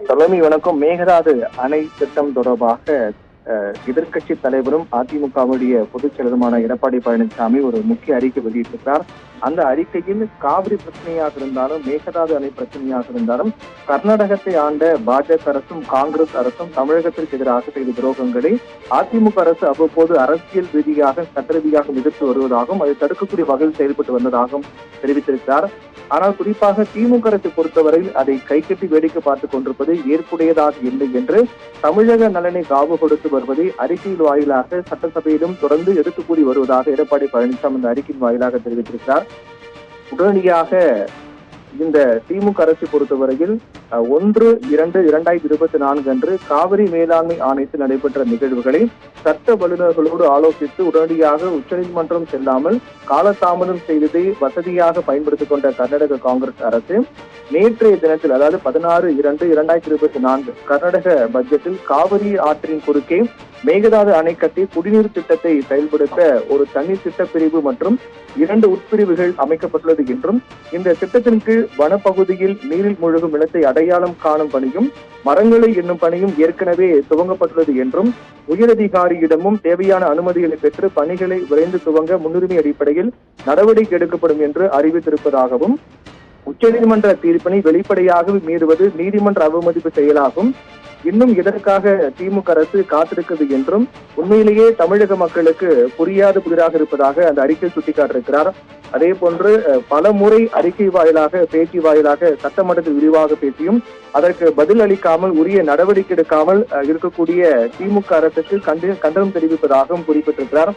தலைமை வணக்கம். மேகதாது அணை திட்டம் தொடர்பாக எதிர்க்கட்சி தலைவரும் அதிமுகவுடைய பொதுச் செயலருமான எடப்பாடி பழனிசாமி ஒரு முக்கிய அறிக்கை வெளியிட்டிருக்கிறார். அந்த அறிக்கையில் காவிரி பிரச்சனையாக இருந்தாலும் மேகதாது அணை பிரச்சனையாக இருந்தாலும் கர்நாடகத்தை ஆண்ட பாஜக அரசும் காங்கிரஸ் அரசும் தமிழகத்திற்கு எதிராக செய்த துரோகங்களை அதிமுக அரசு அவ்வப்போது அரசியல் ரீதியாக சட்ட ரீதியாக எதிர்த்து வருவதாகவும் அதை தடுக்கக்கூடிய வகையில் செயல்பட்டு வந்ததாகவும் தெரிவித்திருக்கிறார். ஆனால் குறிப்பாக திமுக அரசை பொறுத்தவரையில் அதை கைகட்டி வேடிக்கை பார்த்துக் கொண்டிருப்பது ஏற்புடையதாக இல்லை என்று தமிழக நலனை காவு கொடுத்து வருவதை அறிக்கையின் வாயிலாக சட்டசபையிலும் தொடர்ந்து எடுத்து கூறி வருவதாக எடப்பாடி பழனிசாமி இந்த அறிக்கையின் வாயிலாக தெரிவித்திருக்கிறார். உடனடியாக இந்த திமுக அரசை பொறுத்தவரையில் 1/2/2024 அன்று காவிரி மேலாண்மை ஆணையத்தில் நடைபெற்ற நிகழ்வுகளை சட்ட வல்லுநர்களோடு ஆலோசித்து உடனடியாக உச்சநீதிமன்றம் செல்லாமல் காலதாமதம் செய்ததை வசதியாக பயன்படுத்திக் கொண்ட கர்நாடக காங்கிரஸ் அரசு நேற்றைய தினத்தில், அதாவது 16/2/2024 கர்நாடக பட்ஜெட்டில் காவிரி ஆற்றின் குறுக்கே மேகதாது அணை கட்டி குடிநீர் திட்டத்தை செயல்படுத்த ஒரு தனி திட்டப்பிரிவு மற்றும் 2 உட்பிரிவுகள் அமைக்கப்பட்டுள்ளது என்றும் இந்த திட்டத்தின் கீழ் வனப்பகுதியில் நீரில் மூழ்கும் நிலத்தை அடையாளம் காணும் பணியும் மரங்களை எண்ணும் பணியும் ஏற்கனவே துவங்கப்பட்டுள்ளது என்றும் உயரதிகாரியிடமும் தேவையான அனுமதிகளை பெற்று பணிகளை விரைந்து துவங்க முன்னுரிமை அடிப்படையில் நடவடிக்கை எடுக்கப்படும் என்று அறிவித்திருப்பதாகவும் உச்சநீதிமன்ற தீர்ப்பினை வெளிப்படையாக மீறுவது நீதிமன்ற அவமதிப்பு செயலாகும். இன்னும் இதற்காக திமுக அரசு காத்திருக்கிறது என்றும் உண்மையிலேயே தமிழக மக்களுக்கு புரியாத புதிராக இருப்பதாக அந்த அறிக்கை சுட்டிக்காட்டிருக்கிறார். அதே போன்று பல முறை அறிக்கை வாயிலாக பேச்சு வாயிலாக சட்டமன்றத்தில் விரிவாக பேசியும் அதற்கு பதில் அளிக்காமல் உரிய நடவடிக்கை எடுக்காமல் இருக்கக்கூடிய திமுக அரசுக்கு கண்டனம் தெரிவிப்பதாகவும் குறிப்பிட்டிருக்கிறார்.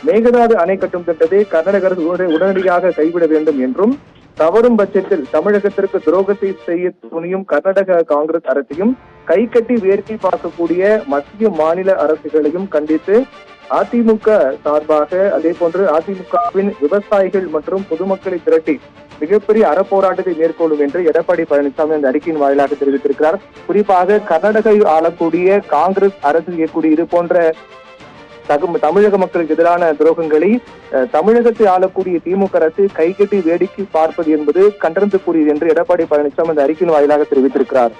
மேகதாது அணை கட்டும் திட்டத்தை கர்நாடக அரசு உடனடியாக கைவிட வேண்டும் என்றும் தவறும் பட்சத்தில் தமிழகத்திற்கு துரோகத்தை செய்ய துணியும் கர்நாடக காங்கிரஸ் அரசையும் கை கட்டி வேடிக்கை பார்க்கக்கூடிய மத்திய மாநில அரசுகளையும் கண்டித்து அதிமுக சார்பாக அதே போன்று அதிமுகவின் விவசாயிகள் மற்றும் பொதுமக்களை திரட்டி மிகப்பெரிய அறப்போராட்டத்தை மேற்கொள்ளும் என்று எடப்பாடி பழனிசாமி அந்த அறிக்கையின் வாயிலாக தெரிவித்திருக்கிறார். குறிப்பாக கர்நாடகாவில் ஆளக்கூடிய காங்கிரஸ் அரசு செய்யக்கூடிய இது போன்ற தமிழக மக்களுக்கு எதிரான துரோகங்களை தமிழகத்தை ஆளக்கூடிய திமுக அரசு கைகட்டி வேடிக்கை பார்ப்பது என்பது கண்டனத்துக்குரியது என்று எடப்பாடி பழனிசாமி அந்த அறிக்கையின் வாயிலாக தெரிவித்திருக்கிறார்.